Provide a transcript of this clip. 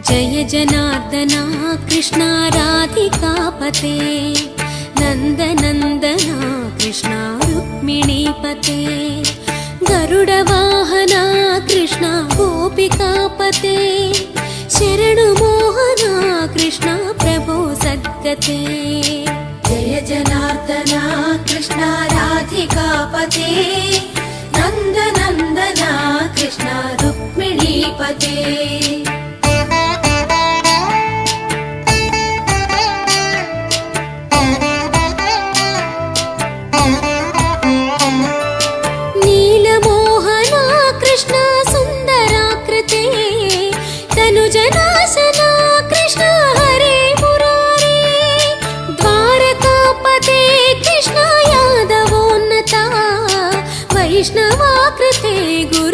जय जनार्दना कृष्णा राधिकापते नन्दनन्दना कृष्णा रुक्मिणीपते गरुडवाहना कृष्णा गोपिकापते शरणुमोहना कृष्णा प्रभो सद्गते जय जनार्दना कृष्णा राधिकापते नन्दनन्दना कृष्णा रुक्मिणीपते नीलमोहना कृष्णा सुन्दराकृते तनुजनाशना कृष्णा हरे मुरारे द्वारकापते कृष्णा यादवोन्नता वैष्णवाकृते गुरु